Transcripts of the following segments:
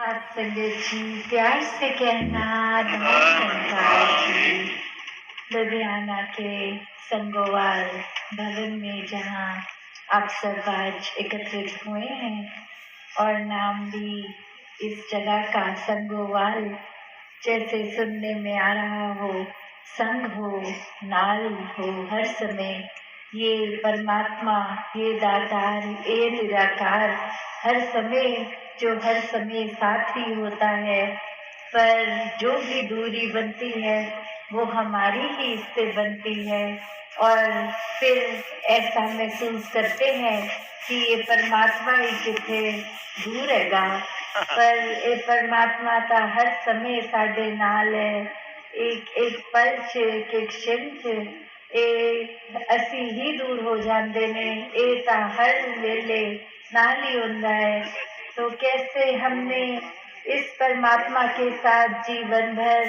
सात संगत जी, प्यार से कहना नमस्कार जी। लुधियाना के संगोवाल भवन में जहाँ आप सब आज एकत्रित हुए हैं और नाम भी इस जगह का संगोवाल जैसे सुनने में आ रहा हो, संग हो, नाल हो, हर समय ये परमात्मा, ये दातार, ये निराकार हर समय साथ ही होता है। पर जो भी दूरी बनती है वो हमारी ही इससे बनती है और फिर ऐसा महसूस करते हैं कि ये परमात्मा ही कितने दूर हैगा, पर ये परमात्मा का हर समय साढ़े नाल है। एक एक पल च एक क्षण च असी ही दूर हो जाते ने, ये तो हर वेले नाल ही होता है। तो कैसे हमने इस परमात्मा के साथ जीवन भर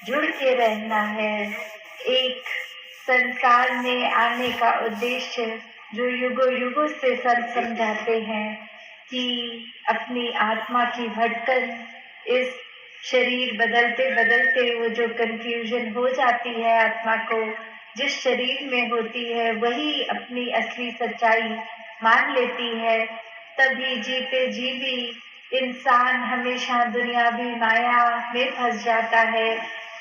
जुड़ के रहना है। एक संसार में आने का उद्देश्य जो युगों युगों से सब समझाते हैं कि अपनी आत्मा की भटकन, इस शरीर बदलते बदलते वो जो कंफ्यूजन हो जाती है आत्मा को, जिस शरीर में होती है वही अपनी असली सच्चाई मान लेती है। तभी जीते जी भी इंसान हमेशा दुनियावी माया में फंस जाता है,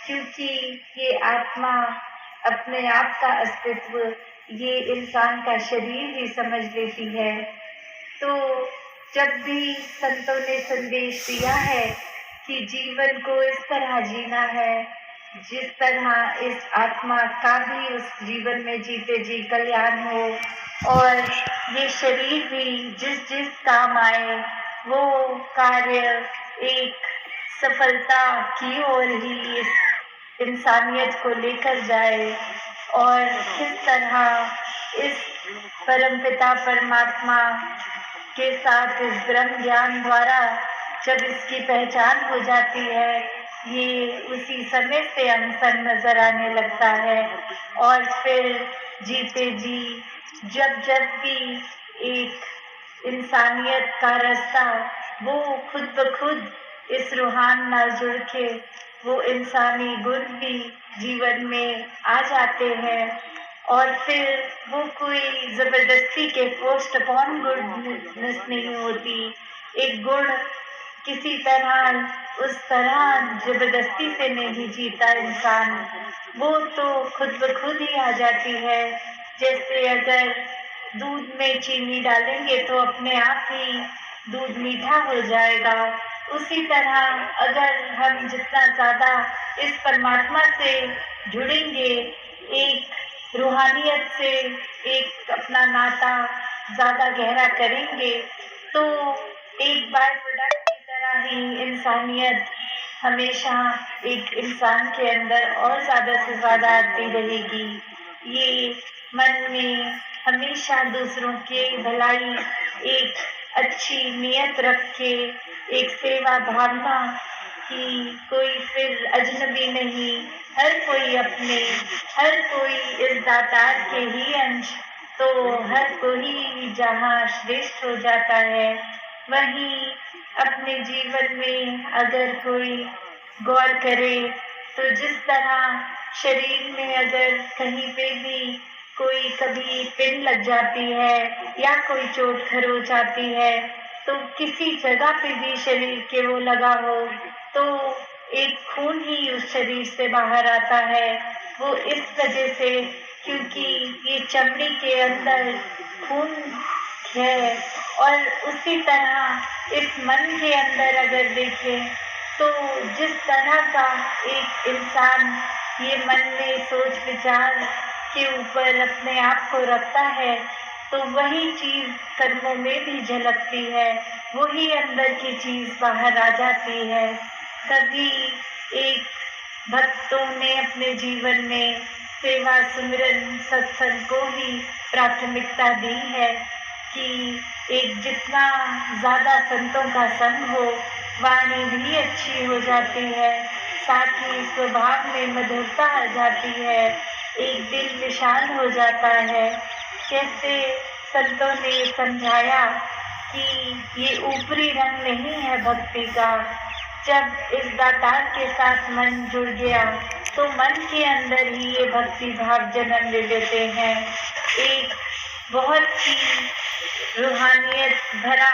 क्योंकि ये आत्मा अपने आप का अस्तित्व ये इंसान का शरीर ही समझ लेती है। तो जब भी संतों ने संदेश दिया है कि जीवन को इस तरह जीना है जिस तरह इस आत्मा का भी उस जीवन में जीते जी कल्याण हो, और ये शरीर भी जिस जिस काम आए वो कार्य एक सफलता की ओर ही इस इंसानियत को लेकर जाए, और किस तरह इस परमपिता परमात्मा के साथ इस ब्रह्म ज्ञान द्वारा जब इसकी पहचान हो जाती है, ये उसी समय से अंतर नजर आने लगता है। और फिर जीते जी जब जब भी एक इंसानियत का रास्ता वो खुद ब खुद इस रूहान नाल जुड़ के वो इंसानी गुण भी जीवन में आ जाते हैं, और फिर वो कोई जबरदस्ती के पोस्ट अपॉन गुडनेस नहीं होती। एक गुण किसी तरह उस तरह जबरदस्ती से नहीं जीता इंसान, वो तो खुद ब खुद ही आ जाती है। जैसे अगर दूध में चीनी डालेंगे तो अपने आप ही दूध मीठा हो जाएगा। उसी तरह अगर हम जितना ज़्यादा इस परमात्मा से जुड़ेंगे, एक रूहानियत से एक अपना नाता ज़्यादा गहरा करेंगे, तो एक बाय प्रोडक्ट की तरह ही इंसानियत हमेशा एक इंसान के अंदर और ज़्यादा से ज़्यादा आती रहेगी। ये मन में हमेशा दूसरों के भलाई, एक अच्छी नीयत रख के, एक सेवा भावना कि कोई फिर अजनबी नहीं, हर कोई अपने, हर कोई इस दातार के ही अंश, तो हर कोई जहाँ श्रेष्ठ हो जाता है। वहीं अपने जीवन में अगर कोई गौर करे तो जिस तरह शरीर में अगर कहीं पे भी कोई कभी पिन लग जाती है या कोई चोट खरोच आती है, तो किसी जगह पे भी शरीर के वो लगा हो तो एक खून ही उस शरीर से बाहर आता है। वो इस वजह से क्योंकि ये चमड़ी के अंदर खून है। और उसी तरह इस मन के अंदर अगर देखें तो जिस तरह का एक इंसान ये मन में सोच विचार के ऊपर अपने आप को रखता है, तो वही चीज़ कर्मों में भी झलकती है, वही अंदर की चीज़ बाहर आ जाती है। कभी एक भक्तों ने अपने जीवन में सेवा सुमिरन सत्संग को ही प्राथमिकता दी है कि एक जितना ज़्यादा संतों का संग हो, वाणी भी अच्छी हो जाती है, साथ ही स्वभाव में मधुरता आ जाती है, एक दिल विशाल हो जाता है। कैसे संतों ने समझाया कि ये ऊपरी रंग नहीं है भक्ति का। जब इस दातार के साथ मन जुड़ गया तो मन के अंदर ही ये भक्ति भाव जन्म ले लेते हैं। एक बहुत ही रूहानियत भरा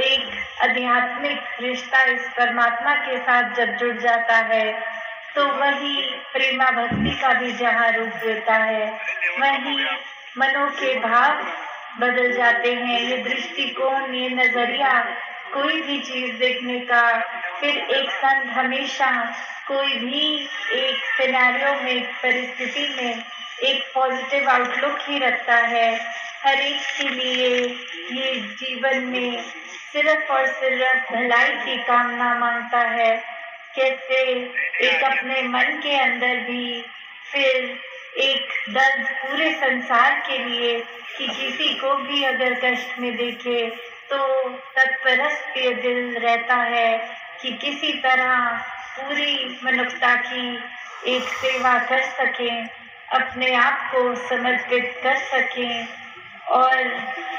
एक आध्यात्मिक रिश्ता इस परमात्मा के साथ जब जुड़ जाता है तो वही प्रेमा भक्ति का भी जहाँ रूप लेता है, वही मनों के भाव बदल जाते हैं। ये दृष्टिकोण, ये नजरिया कोई भी चीज देखने का, फिर एक संत हमेशा कोई भी एक सिनेरियो में, परिस्थिति में एक पॉजिटिव आउटलुक ही रखता है। हर एक के लिए ये जीवन में सिर्फ और सिर्फ भलाई की कामना मांगता है। कैसे एक अपने मन के अंदर भी, फिर एक दर्द पूरे संसार के लिए कि किसी को भी अगर कष्ट में देखे तो तत्परस्त ये दिल रहता है कि किसी तरह पूरी मनुष्यता की एक सेवा कर सकें, अपने आप को समर्पित कर सकें। और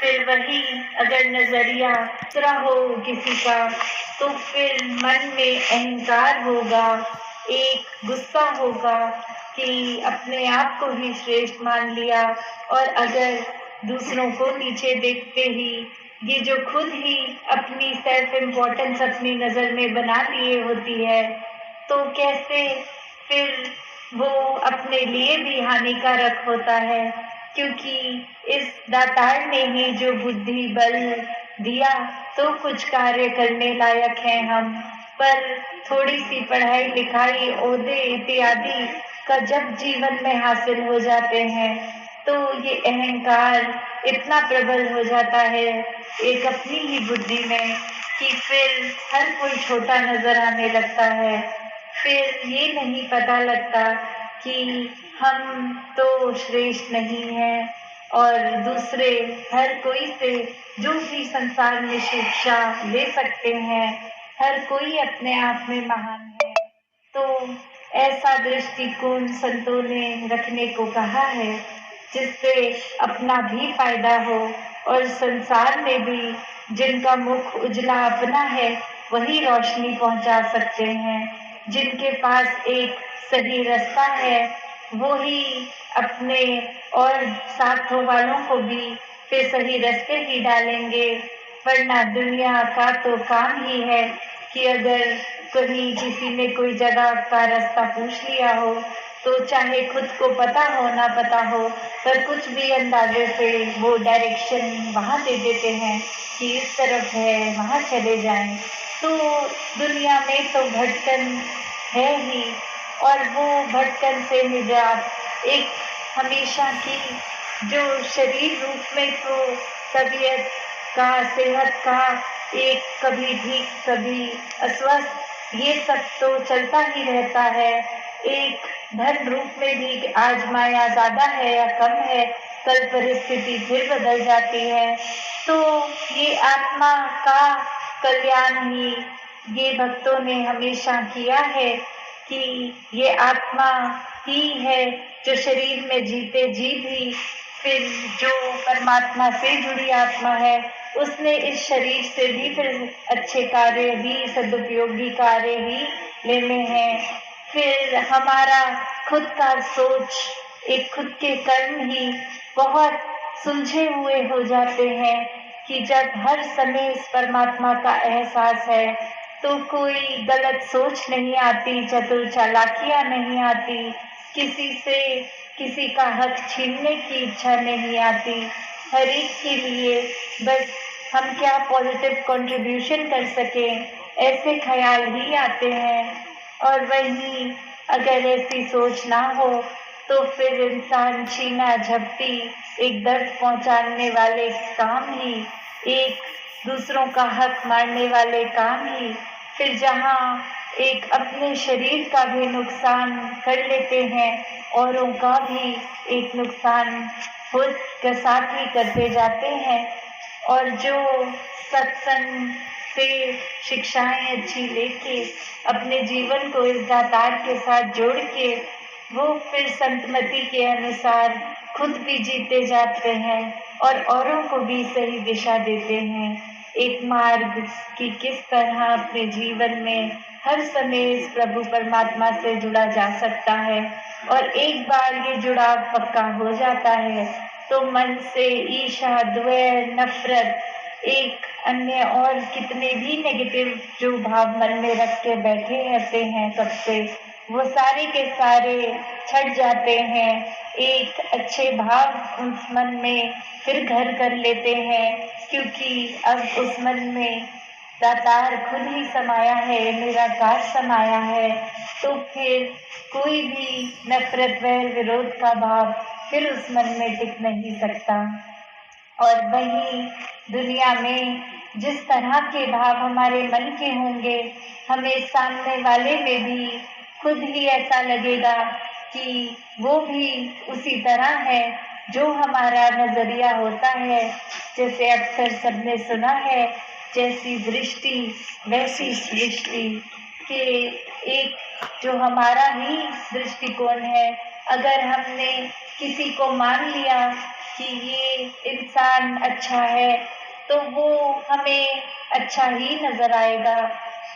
फिर वही अगर नजरिया दूसरा हो किसी का तो फिर मन में अहंकार होगा, एक गुस्सा होगा कि अपने आप को ही श्रेष्ठ मान लिया। और अगर दूसरों को नीचे देखते ही ये जो खुद ही अपनी सेल्फ इम्पोर्टेंस अपनी नजर में बना लिए होती है तो कैसे फिर वो अपने लिए भी हानिकारक होता है। क्योंकि इस दातार ने ही जो बुद्धि बल दिया तो कुछ कार्य करने लायक हैं हम, पर थोड़ी सी पढ़ाई लिखाई ओहदे इत्यादि का जब जीवन में हासिल हो जाते हैं तो ये अहंकार इतना प्रबल हो जाता है एक अपनी ही बुद्धि में कि फिर हर कोई छोटा नजर आने लगता है। फिर ये नहीं पता लगता कि हम तो श्रेष्ठ नहीं हैं और दूसरे हर कोई से जो भी संसार में शिक्षा ले सकते हैं, हर कोई अपने आप में महान है। तो ऐसा दृष्टिकोण संतों ने रखने को कहा है जिससे अपना भी फायदा हो और संसार में भी जिनका मुख उजला अपना है वही रोशनी पहुंचा सकते हैं। जिनके पास एक सही रास्ता है वो ही अपने और साथों वालों को भी फिर सही रास्ते ही डालेंगे। वरना दुनिया का तो काम ही है कि अगर कहीं किसी ने कोई जगह का रास्ता पूछ लिया हो तो चाहे खुद को पता हो ना पता हो पर कुछ भी अंदाजे से वो डायरेक्शन वहाँ दे देते हैं कि इस तरफ है, वहाँ चले जाएं। तो दुनिया में तो भटकन है ही, और वो भटकन से निजात एक हमेशा की जो शरीर रूप में तो तबीयत का, सेहत का एक कभी ठीक कभी अस्वस्थ, ये सब तो चलता ही रहता है। एक धन रूप में भी आज माया ज्यादा है या कम है, कल परिस्थिति फिर बदल जाती है। तो ये आत्मा का कल्याण ही ये भक्तों ने हमेशा किया है कि ये आत्मा ही है जो शरीर में जीते जी भी फिर जो परमात्मा से जुड़ी आत्मा है उसने इस शरीर से भी फिर अच्छे कार्य ही, सदुपयोगी कार्य ही लेने हैं। फिर हमारा खुद का सोच, एक खुद के कर्म ही बहुत सुलझे हुए हो जाते हैं कि जब हर समय इस परमात्मा का एहसास है तो कोई गलत सोच नहीं आती, चतुर चालाकियां नहीं आती, किसी से किसी का हक छीनने की इच्छा नहीं आती। हर एक के लिए बस हम क्या पॉजिटिव कंट्रीब्यूशन कर सकें ऐसे ख्याल ही आते हैं। और वही अगर ऐसी सोच ना हो तो फिर इंसान छीना झपटी, एक दर्द पहुंचाने वाले काम ही, एक दूसरों का हक मारने वाले काम ही, फिर जहाँ एक अपने शरीर का भी नुकसान कर लेते हैं औरों का भी एक नुकसान खुद के साथ ही करते जाते हैं। और जो सत्संग से शिक्षाएं अच्छी लेके अपने जीवन को इस दातार के साथ जोड़ के वो फिर संतमति के अनुसार खुद भी जीते जाते हैं और औरों को भी सही दिशा देते हैं। एक मार्ग कि किस तरह अपने जीवन में हर समय इस प्रभु परमात्मा से जुड़ा जा सकता है। और एक बार ये जुड़ाव पक्का हो जाता है तो मन से ईर्ष्या, द्वेष, नफरत, एक अन्य और कितने भी नेगेटिव जो भाव मन में रख के बैठे रहते हैं कब से, वो सारे के सारे छट जाते हैं। एक अच्छे भाव उस मन में फिर घर कर लेते हैं, क्योंकि अब उस मन में दातार खुद ही समाया है, निराकार समाया है। तो फिर कोई भी नफरत, वैर, विरोध का भाव फिर उस मन में टिक नहीं सकता। और वही दुनिया में जिस तरह के भाव हमारे मन के होंगे, हमें सामने वाले में भी खुद ही ऐसा लगेगा कि वो भी उसी तरह है जो हमारा नजरिया होता है। जैसे अक्सर सबने सुना है, जैसी दृष्टि वैसी सृष्टि, के एक जो हमारा ही दृष्टिकोण है, अगर हमने किसी को मान लिया कि ये इंसान अच्छा है तो वो हमें अच्छा ही नजर आएगा।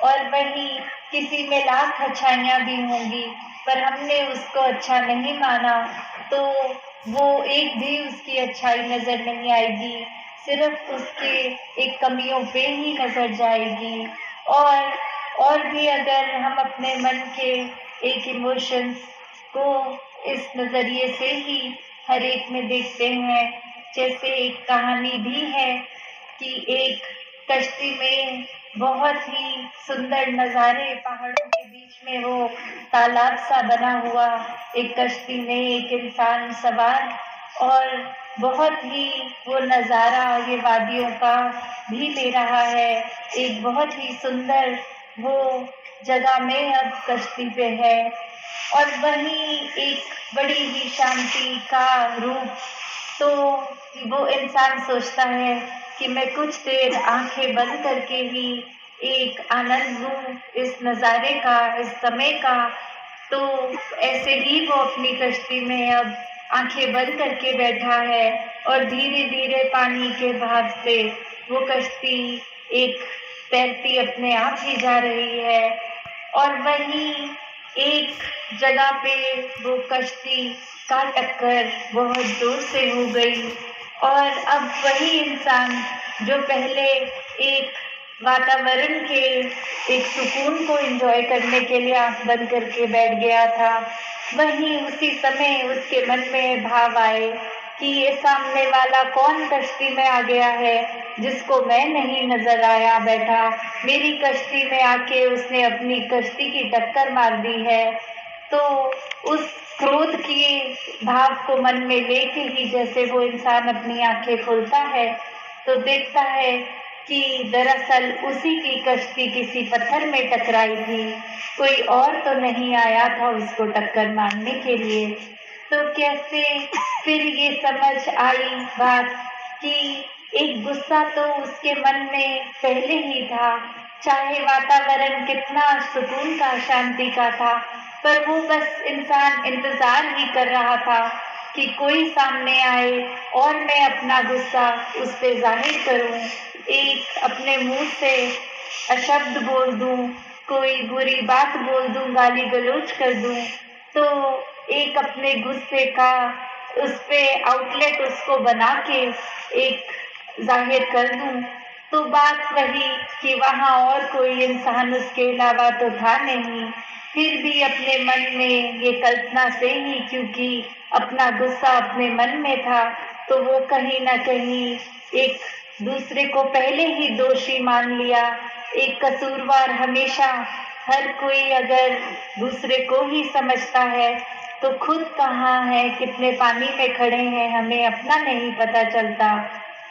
और वही किसी में लाख अच्छाइयाँ भी होंगी, पर हमने उसको अच्छा नहीं माना तो वो एक भी उसकी अच्छाई नजर नहीं आएगी, सिर्फ उसके एक कमियों पे ही नजर जाएगी। और भी अगर हम अपने मन के एक इमोशंस को इस नजरिए से ही हर एक में देखते हैं, जैसे एक कहानी भी है कि एक कश्ती में बहुत ही सुंदर नज़ारे, पहाड़ों के बीच में वो तालाब सा बना हुआ, एक कश्ती में एक इंसान सवार, और बहुत ही वो नज़ारा ये वादियों का भी ले रहा है। एक बहुत ही सुंदर वो जगह में अब कश्ती पे है, और वहीं एक बड़ी ही शांति का रूप। तो वो इंसान सोचता है कि मैं कुछ देर आंखें बंद करके ही एक आनंद लूं इस नज़ारे का, इस समय का। तो ऐसे ही वो अपनी कश्ती में अब आंखें बंद करके बैठा है, और धीरे धीरे पानी के बहाव से वो कश्ती एक तैरती अपने आप ही जा रही है। और वहीं एक जगह पे वो कश्ती का टक्कर बहुत जोर से हो गई, और अब वही इंसान जो पहले एक वातावरण के एक सुकून को एंजॉय करने के लिए आंख बंद करके बैठ गया था, वहीं उसी समय उसके मन में भाव आए कि ये सामने वाला कौन कश्ती में आ गया है जिसको मैं नहीं नजर आया बैठा, मेरी कश्ती में आके उसने अपनी कश्ती की टक्कर मार दी है। तो उस क्रोध के भाव को मन में लेके ही जैसे वो इंसान अपनी आंखें खोलता है तो देखता है कि दरअसल उसी की कश्ती किसी पत्थर में टकराई थी, कोई और तो नहीं आया था उसको टक्कर मारने के लिए। तो कैसे फिर ये समझ आई बात कि एक गुस्सा तो उसके मन में पहले ही था, चाहे वातावरण कितना सुकून का, शांति का था, पर वो बस इंसान इंतजार ही कर रहा था कि कोई सामने आए और मैं अपना गुस्सा उस पे जाहिर करूं, एक अपने मुंह से अशब्द बोल दूं, कोई बुरी बात बोल दूं, गाली गलौज कर दूं, तो एक अपने गुस्से का उस पे आउटलेट उसको बना के एक जाहिर कर दूं। तो बात वही कि वहां और कोई इंसान उसके अलावा तो था नहीं, फिर भी अपने मन में ये कल्पना से ही, क्योंकि अपना गुस्सा अपने मन में था, तो वो कहीं ना कहीं एक दूसरे को पहले ही दोषी मान लिया। एक कसूरवार हमेशा हर कोई अगर दूसरे को ही समझता है तो खुद कहाँ है, कितने पानी में खड़े हैं, हमें अपना नहीं पता चलता।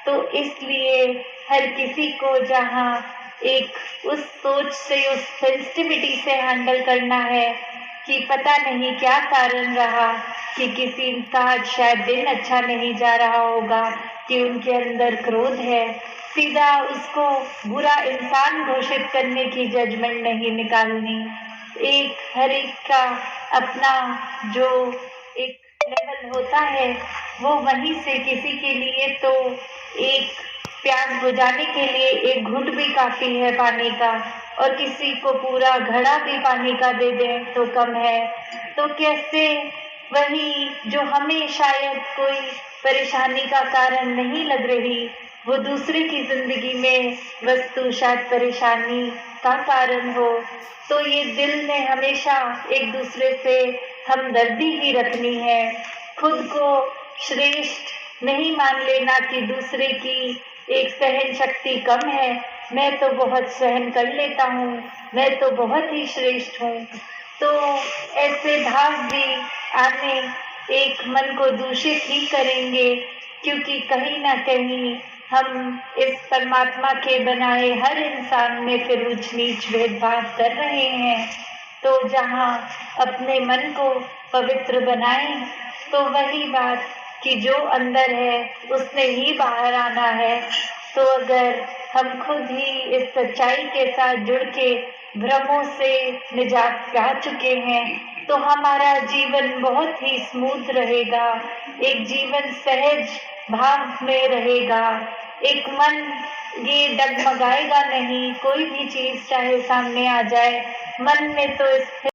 तो इसलिए हर किसी को जहाँ एक उस सोच से, उस सेंसिटिविटी से हैंडल करना है कि पता नहीं क्या कारण रहा कि किसी का शायद दिन अच्छा नहीं जा रहा होगा, कि उनके अंदर क्रोध है, सीधा उसको बुरा इंसान घोषित करने की जजमेंट नहीं निकालनी। एक हर एक का अपना जो एक लेवल होता है वो वहीं से, किसी के लिए तो एक प्यास बुझाने के लिए एक घूंट भी काफ़ी है पानी का, और किसी को पूरा घड़ा भी पानी का दे दें तो कम है। तो कैसे वही जो हमें शायद कोई परेशानी का कारण नहीं लग रही, वो दूसरे की ज़िंदगी में वस्तु शायद परेशानी का कारण हो। तो ये दिल में हमेशा एक दूसरे से हमदर्दी ही रखनी है। खुद को श्रेष्ठ नहीं मान लेना कि दूसरे की एक सहन शक्ति कम है, मैं तो बहुत सहन कर लेता हूँ, मैं तो बहुत ही श्रेष्ठ हूँ। तो ऐसे भाव भी आने एक मन को दूषित ही करेंगे, क्योंकि कहीं ना कहीं हम इस परमात्मा के बनाए हर इंसान में फिर ऊंच नीच भेदभाव कर रहे हैं। तो जहाँ अपने मन को पवित्र बनाएं, तो वही बात कि जो अंदर है उसने ही बाहर आना है। तो अगर हम खुद ही इस सच्चाई के साथ जुड़ के भ्रमों से निजात पा चुके हैं, तो हमारा जीवन बहुत ही स्मूथ रहेगा, एक जीवन सहज भाव में रहेगा, एक मन ये डगमगाएगा नहीं, कोई भी चीज चाहे सामने आ जाए मन में तो स्थिर